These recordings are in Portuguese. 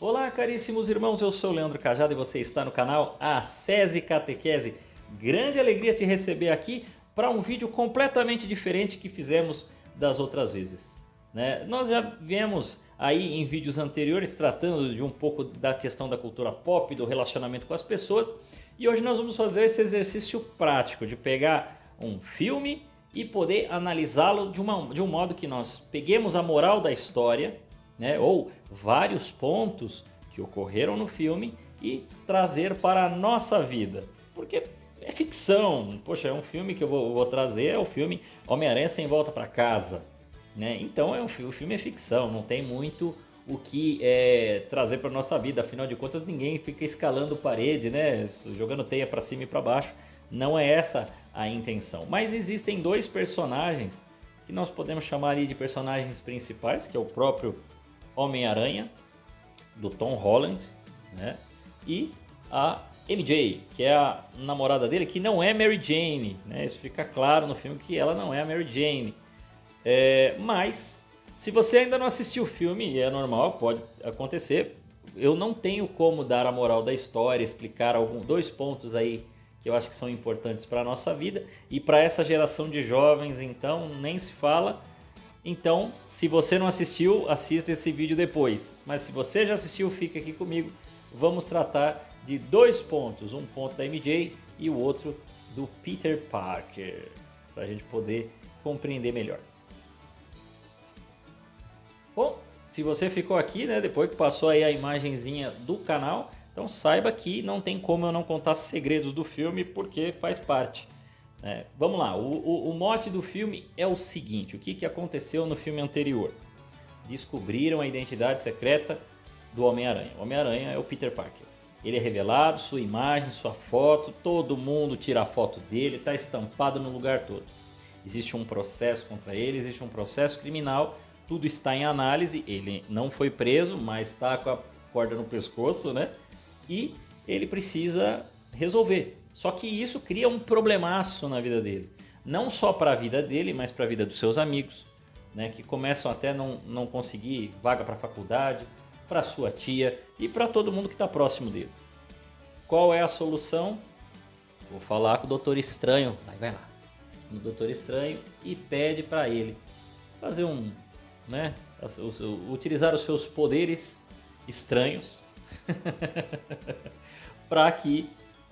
Olá, caríssimos irmãos, eu sou o Leandro Cajado e você está no canal Acese Catequese. Grande alegria te receber aqui para um vídeo completamente diferente que fizemos das outras vezes. Nós já viemos aí em vídeos anteriores tratando de um pouco da questão da cultura pop, do relacionamento com as pessoas, e hoje nós vamos fazer esse exercício prático de pegar um filme e poder analisá-lo de um modo que nós peguemos a moral da história, ou vários pontos que ocorreram no filme e trazer para a nossa vida. Porque é ficção, poxa, é um filme que eu vou trazer, é o filme Homem-Aranha Sem Volta para Casa. Então o filme é ficção, não tem muito o que trazer para a nossa vida. Afinal de contas, ninguém fica escalando parede, jogando teia para cima e para baixo. Não é essa a intenção. Mas existem dois personagens que nós podemos chamar ali de personagens principais, que é o próprio Homem-Aranha, do Tom Holland, e a MJ, que é a namorada dele, que não é Mary Jane. Isso fica claro no filme que ela não é a Mary Jane. Mas, se você ainda não assistiu o filme, e é normal, pode acontecer, eu não tenho como dar a moral da história, explicar dois pontos aí que eu acho que são importantes para a nossa vida. E para essa geração de jovens, então, nem se fala. Então, se você não assistiu, assista esse vídeo depois. Mas se você já assistiu, fica aqui comigo. Vamos tratar de dois pontos. Um ponto da MJ e o outro do Peter Parker. Para a gente poder compreender melhor. Bom, se você ficou aqui, depois que passou aí a imagenzinha do canal, então saiba que não tem como eu não contar segredos do filme, porque faz parte. Vamos lá, o mote do filme é o seguinte: o que aconteceu no filme anterior? Descobriram a identidade secreta do Homem-Aranha. O Homem-Aranha é o Peter Parker. Ele é revelado, sua imagem, sua foto, todo mundo tira a foto dele, está estampado no lugar todo. Existe um processo contra ele, existe um processo criminal, tudo está em análise, ele não foi preso, mas está com a corda no pescoço, e ele precisa resolver. Só que isso cria um problemaço na vida dele. Não só para a vida dele, mas para a vida dos seus amigos, que começam até não conseguir vaga para a faculdade, para sua tia e para todo mundo que está próximo dele. Qual é a solução? Vou falar com o Doutor Estranho. Vai lá. No Doutor Estranho e pede para ele fazer utilizar os seus poderes estranhos para que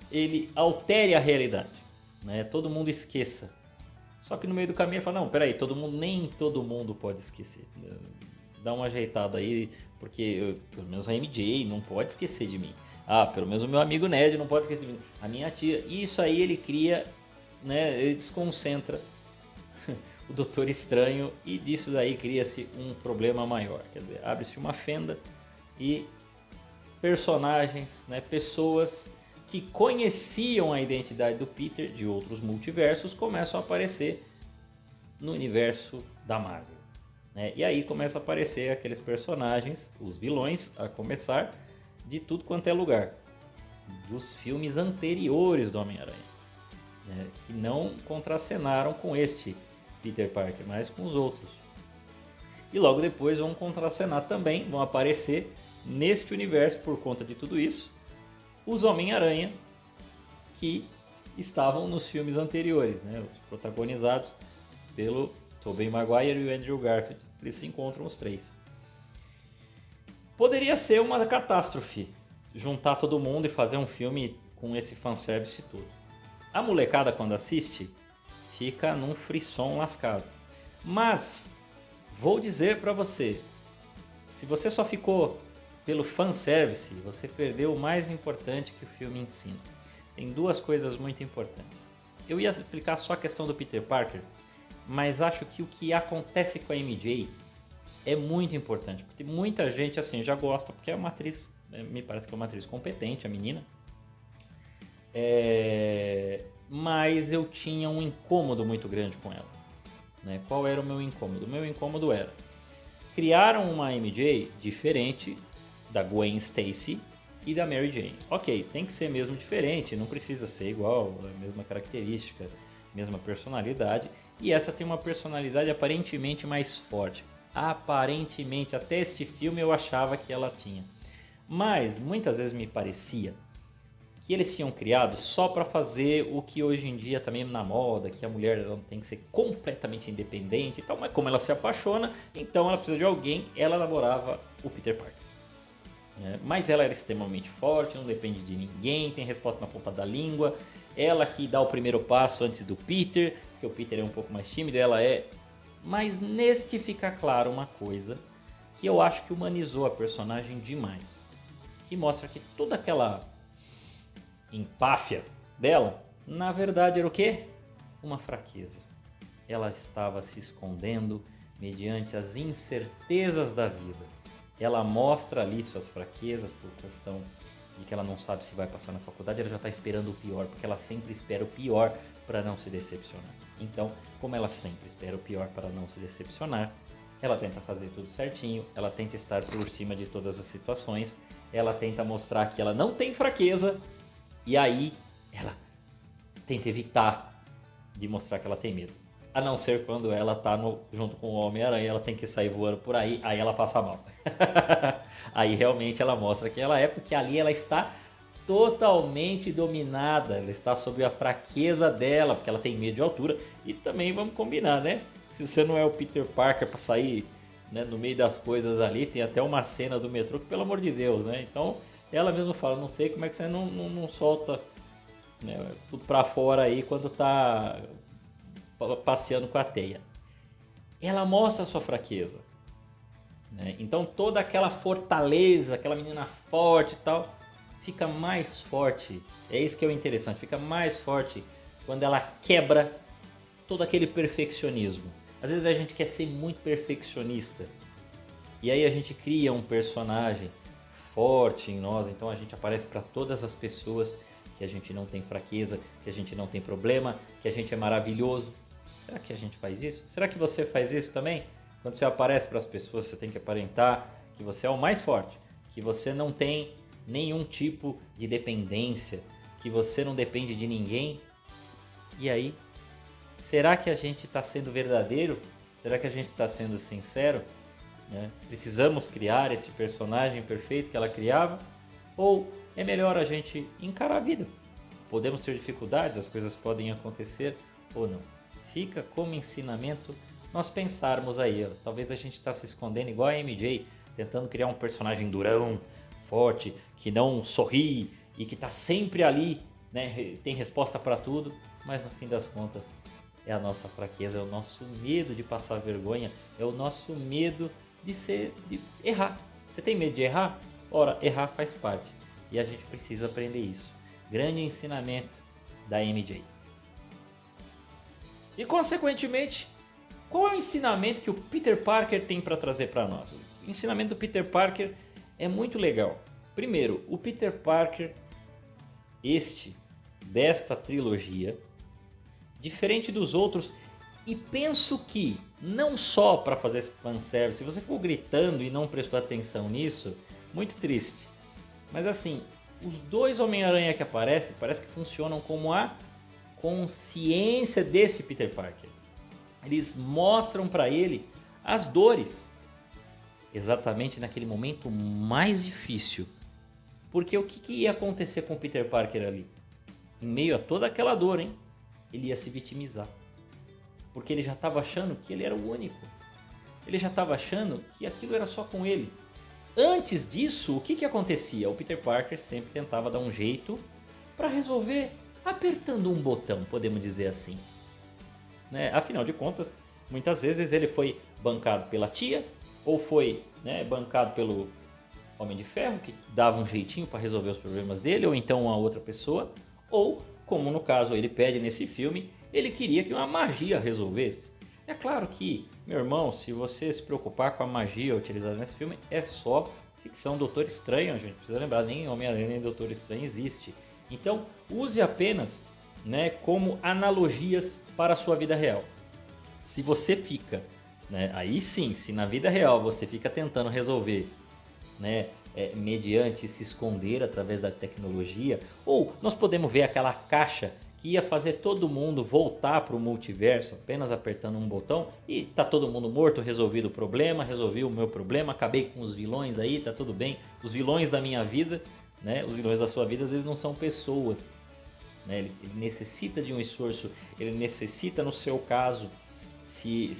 ele altere a realidade, todo mundo esqueça. Só que no meio do caminho ele fala, não, peraí, nem todo mundo pode esquecer. Dá uma ajeitada aí, porque pelo menos a MJ não pode esquecer de mim. Pelo menos o meu amigo Ned não pode esquecer de mim. A minha tia. E isso aí ele cria, ele desconcentra o Doutor Estranho e disso daí cria-se um problema maior. Quer dizer, abre-se uma fenda e personagens, pessoas que conheciam a identidade do Peter de outros multiversos começam a aparecer no universo da Marvel. E aí começa a aparecer aqueles personagens, os vilões, a começar de tudo quanto é lugar. Dos filmes anteriores do Homem-Aranha, que não contracenaram com este Peter Parker, mas com os outros. E logo depois vão contracenar também, vão aparecer neste universo por conta de tudo isso, os Homem-Aranha que estavam nos filmes anteriores, os protagonizados pelo Tobey Maguire e o Andrew Garfield. Eles se encontram os três. Poderia ser uma catástrofe juntar todo mundo e fazer um filme com esse fanservice todo. A molecada, quando assiste, fica num frisson lascado. Mas vou dizer para você, se você só ficou pelo fanservice, você perdeu o mais importante que o filme ensina. Tem duas coisas muito importantes. Eu ia explicar só a questão do Peter Parker, mas acho que o que acontece com a MJ é muito importante. Porque muita gente assim já gosta, porque é uma atriz, me parece que é uma atriz competente, a menina. Mas eu tinha um incômodo muito grande com ela. Qual era o meu incômodo? O meu incômodo era: criaram uma MJ diferente da Gwen Stacy e da Mary Jane. Ok, tem que ser mesmo diferente, não precisa ser igual, a mesma característica, mesma personalidade. E essa tem uma personalidade aparentemente mais forte. Aparentemente, até este filme eu achava que ela tinha. Mas muitas vezes me parecia que eles tinham criado só para fazer o que hoje em dia também na moda, que a mulher ela não tem que ser completamente independente e tal, mas como ela se apaixona, então ela precisa de alguém, ela namorava o Peter Parker. Mas ela era extremamente forte, não depende de ninguém, tem resposta na ponta da língua, ela que dá o primeiro passo antes do Peter, porque o Peter é um pouco mais tímido, ela é... Mas neste fica claro uma coisa que eu acho que humanizou a personagem demais, que mostra que toda aquela empáfia dela, na verdade era o quê? Uma fraqueza. Ela estava se escondendo mediante as incertezas da vida. Ela mostra ali suas fraquezas por questão de que ela não sabe se vai passar na faculdade, ela já está esperando o pior, porque ela sempre espera o pior para não se decepcionar. Então, como ela sempre espera o pior para não se decepcionar, ela tenta fazer tudo certinho, ela tenta estar por cima de todas as situações, ela tenta mostrar que ela não tem fraqueza, e aí ela tenta evitar de mostrar que ela tem medo. A não ser quando ela tá junto com o Homem-Aranha, ela tem que sair voando por aí ela passa mal. Aí realmente ela mostra que ela é, porque ali ela está totalmente dominada, ela está sob a fraqueza dela, porque ela tem medo de altura. E também vamos combinar, né? Se você não é o Peter Parker para sair, né, no meio das coisas ali, tem até uma cena do metrô que, pelo amor de Deus, né? Então ela mesma fala, não sei como é que você não solta, né, tudo para fora aí quando tá passeando com a teia. Ela mostra a sua fraqueza, né? Então toda aquela fortaleza, aquela menina forte e tal, fica mais forte. É isso que é o interessante, fica mais forte quando ela quebra todo aquele perfeccionismo. Às vezes a gente quer ser muito perfeccionista e aí a gente cria um personagem forte em nós, então a gente aparece para todas as pessoas que a gente não tem fraqueza, que a gente não tem problema, que a gente é maravilhoso. Será que a gente faz isso? Será que você faz isso também? Quando você aparece para as pessoas, você tem que aparentar que você é o mais forte, que você não tem nenhum tipo de dependência, que você não depende de ninguém. E aí, será que a gente está sendo verdadeiro? Será que a gente está sendo sincero? Né? Precisamos criar esse personagem perfeito que ela criava? Ou é melhor a gente encarar a vida? Podemos ter dificuldades, as coisas podem acontecer ou não. Fica como ensinamento nós pensarmos aí, ó, talvez a gente está se escondendo igual a MJ, tentando criar um personagem durão, forte, que não sorri e que está sempre ali, né, tem resposta para tudo, mas no fim das contas é a nossa fraqueza, é o nosso medo de passar vergonha, é o nosso medo de errar. Você tem medo de errar? Ora, errar faz parte e a gente precisa aprender isso. Grande ensinamento da MJ. E consequentemente, qual é o ensinamento que o Peter Parker tem para trazer para nós? O ensinamento do Peter Parker é muito legal. Primeiro, o Peter Parker, desta trilogia, diferente dos outros, e penso que não só para fazer esse fanservice, se você for gritando e não prestou atenção nisso, muito triste. Mas assim, os dois Homem-Aranha que aparecem, parece que funcionam como a consciência desse Peter Parker. Eles mostram para ele as dores, exatamente naquele momento mais difícil. Porque o que ia acontecer com o Peter Parker ali? Em meio a toda aquela dor, hein? Ele ia se vitimizar. Porque ele já estava achando que ele era o único. Ele já estava achando que aquilo era só com ele. Antes disso, o que acontecia? O Peter Parker sempre tentava dar um jeito para resolver apertando um botão, podemos dizer assim. Né? Afinal de contas, muitas vezes ele foi bancado pela tia, ou foi, né, bancado pelo Homem de Ferro, que dava um jeitinho para resolver os problemas dele, ou então uma outra pessoa, ou, como no caso ele pede nesse filme, ele queria que uma magia resolvesse. É claro que, meu irmão, se você se preocupar com a magia utilizada nesse filme, é só ficção. Doutor Estranho, a gente precisa lembrar, nem Homem-Aranha nem Doutor Estranho existe. Então, use apenas, né, como analogias para a sua vida real. Se você fica, né, aí sim, se na vida real você fica tentando resolver, né, mediante se esconder através da tecnologia, ou nós podemos ver aquela caixa que ia fazer todo mundo voltar para o multiverso apenas apertando um botão e tá todo mundo morto, resolvido o problema, resolvi o meu problema, acabei com os vilões aí, tá tudo bem. Os vilões da minha vida, né? Os vilões da sua vida às vezes não são pessoas, né? Ele necessita de um esforço, ele necessita, no seu caso, se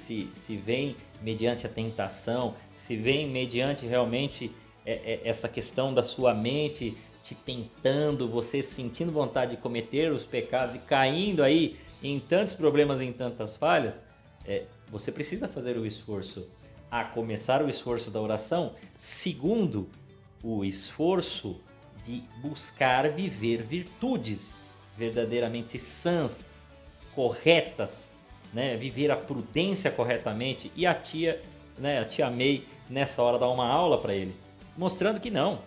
vem mediante a tentação, se vem mediante realmente essa questão da sua mente te tentando, você sentindo vontade de cometer os pecados e caindo aí em tantos problemas, em tantas falhas, você precisa fazer o esforço. A começar o esforço da oração, segundo, o esforço de buscar viver virtudes verdadeiramente sãs, corretas, né? Viver a prudência corretamente. E a tia May, nessa hora, dá uma aula para ele, mostrando que não.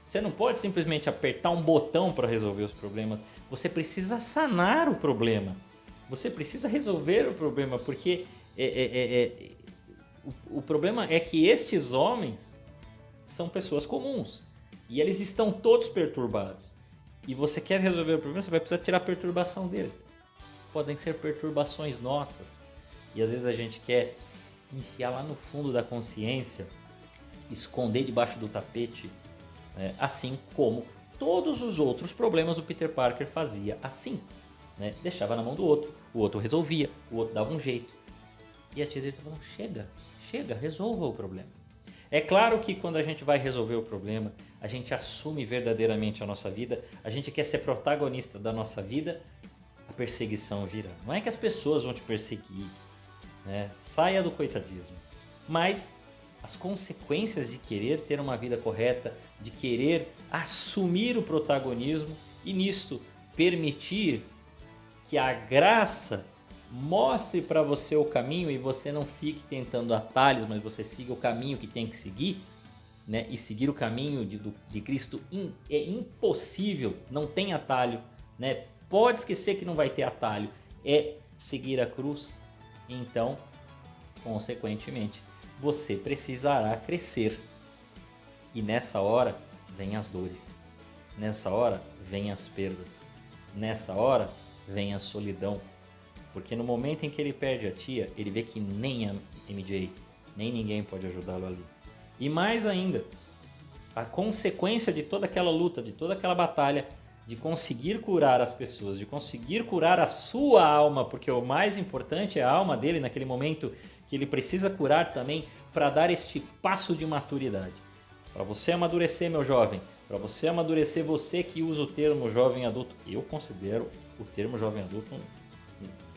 Você não pode simplesmente apertar um botão para resolver os problemas. Você precisa sanar o problema. Você precisa resolver o problema, porque o problema é que estes homens são pessoas comuns. E eles estão todos perturbados. E você quer resolver o problema, você vai precisar tirar a perturbação deles. Podem ser perturbações nossas. E às vezes a gente quer enfiar lá no fundo da consciência, esconder debaixo do tapete, assim como todos os outros problemas o Peter Parker fazia assim, né? Deixava na mão do outro, o outro resolvia, o outro dava um jeito. E a tia dele falou, chega, resolva o problema. É claro que quando a gente vai resolver o problema, a gente assume verdadeiramente a nossa vida, a gente quer ser protagonista da nossa vida, a perseguição virá. Não é que as pessoas vão te perseguir, né? Saia do coitadismo. Mas as consequências de querer ter uma vida correta, de querer assumir o protagonismo e nisto permitir que a graça mostre para você o caminho e você não fique tentando atalhos, mas você siga o caminho que tem que seguir, né? E seguir o caminho de Cristo é impossível, não tem atalho, né? Pode esquecer que não vai ter atalho, é seguir a cruz. Então, consequentemente, você precisará crescer. E nessa hora vem as dores, nessa hora vem as perdas, nessa hora vem a solidão. Porque no momento em que ele perde a tia, ele vê que nem a MJ, nem ninguém pode ajudá-lo ali. E mais ainda, a consequência de toda aquela luta, de toda aquela batalha, de conseguir curar as pessoas, de conseguir curar a sua alma, porque o mais importante é a alma dele naquele momento que ele precisa curar também para dar este passo de maturidade. Para você amadurecer, meu jovem, para você amadurecer, você que usa o termo jovem adulto, eu considero o termo jovem adulto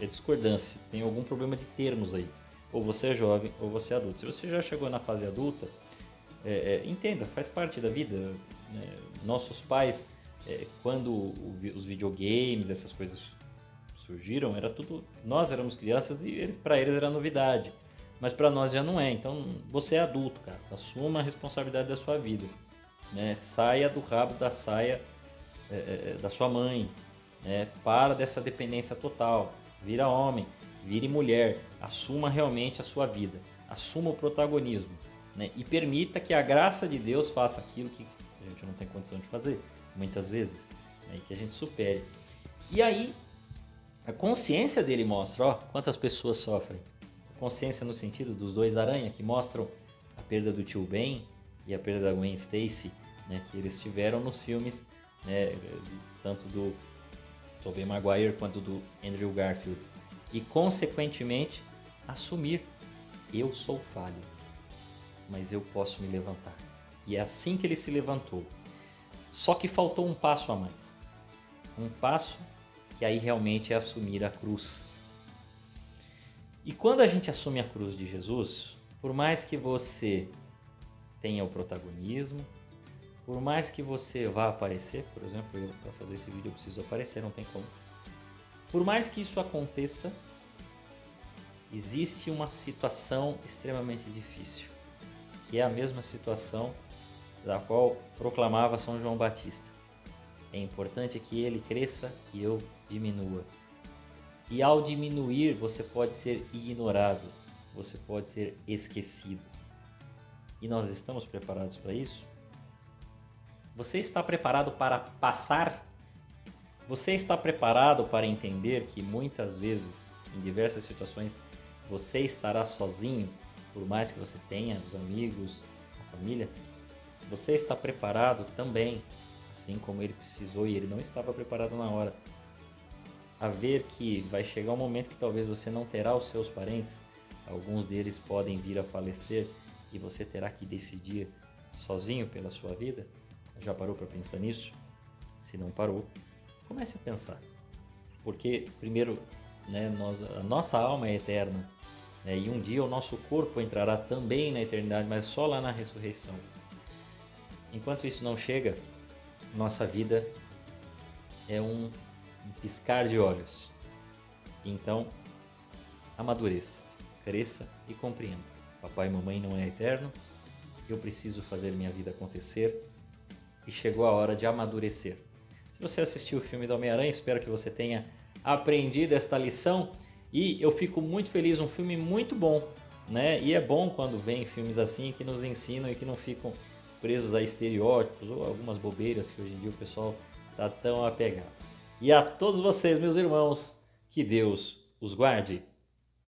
discordância, tem algum problema de termos aí. Ou você é jovem ou você é adulto. Se você já chegou na fase adulta, entenda, faz parte da vida. Né? Nossos pais, quando os videogames, essas coisas surgiram, era tudo. Nós éramos crianças e para eles era novidade. Mas para nós já não é. Então você é adulto, cara. Assuma a responsabilidade da sua vida. Né? Saia do rabo da saia da sua mãe. Né? Para dessa dependência total. Vira homem, vire mulher, assuma realmente a sua vida, assuma o protagonismo, né? E permita que a graça de Deus faça aquilo que a gente não tem condição de fazer, muitas vezes, né? E que a gente supere. E aí, a consciência dele mostra, ó, quantas pessoas sofrem. A consciência no sentido dos dois aranha, que mostram a perda do tio Ben e a perda da Gwen Stacy, né? Que eles tiveram nos filmes, né? Tanto do Tobey Maguire quanto do Andrew Garfield. E consequentemente assumir, eu sou falho, mas eu posso me levantar. E é assim que ele se levantou. Só que faltou um passo a mais. Um passo que aí realmente é assumir a cruz. E quando a gente assume a cruz de Jesus, por mais que você tenha o protagonismo, por mais que você vá aparecer, por exemplo, para fazer esse vídeo eu preciso aparecer, não tem como. Por mais que isso aconteça, existe uma situação extremamente difícil, que é a mesma situação da qual proclamava São João Batista. É importante que ele cresça e eu diminua. E ao diminuir, você pode ser ignorado, você pode ser esquecido. E nós estamos preparados para isso? Você está preparado para passar? Você está preparado para entender que muitas vezes, em diversas situações, você estará sozinho, por mais que você tenha os amigos, a família? Você está preparado também, assim como ele precisou e ele não estava preparado na hora, a ver que vai chegar um momento que talvez você não terá os seus parentes, alguns deles podem vir a falecer e você terá que decidir sozinho pela sua vida? Já parou para pensar nisso? Se não parou, comece a pensar. Porque, primeiro, né, a nossa alma é eterna, né, e um dia o nosso corpo entrará também na eternidade, mas só lá na ressurreição. Enquanto isso não chega, nossa vida é um piscar de olhos. Então, amadureça, cresça e compreenda. Papai e mamãe não é eterno, eu preciso fazer minha vida acontecer e chegou a hora de amadurecer. Se você assistiu o filme do Homem-Aranha, espero que você tenha aprendido esta lição e eu fico muito feliz, um filme muito bom, né? E é bom quando vem filmes assim que nos ensinam e que não ficam presos a estereótipos ou algumas bobeiras que hoje em dia o pessoal está tão apegado. E a todos vocês, meus irmãos, que Deus os guarde.